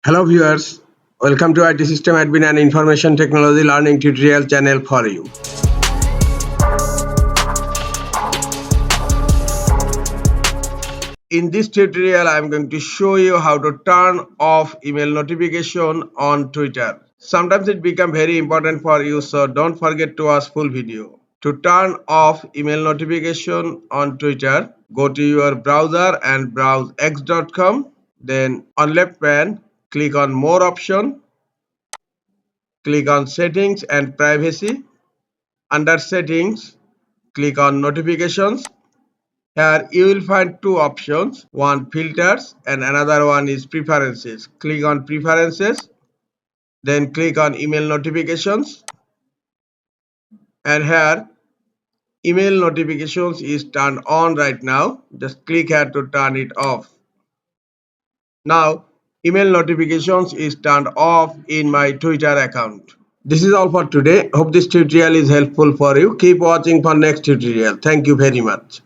Hello viewers, welcome to IT System Admin and Information Technology Learning Tutorial channel for you. In this tutorial, I am going to show you how to turn off email notification on Twitter. Sometimes it becomes very important for you, so don't forget to watch full video. To turn off email notification on Twitter, go to your browser and browse x.com. Then on left pane, click on More option. Click on Settings and Privacy. Under Settings, click on Notifications. Here you will find two options, one Filters and another one is Preferences. Click on Preferences, then click on Email Notifications, and here email notifications is turned on right now. Just click here to turn it off. Now email notifications is turned off in my Twitter account. This is all for today. Hope this tutorial is helpful for you. Keep watching for next tutorial. Thank you very much.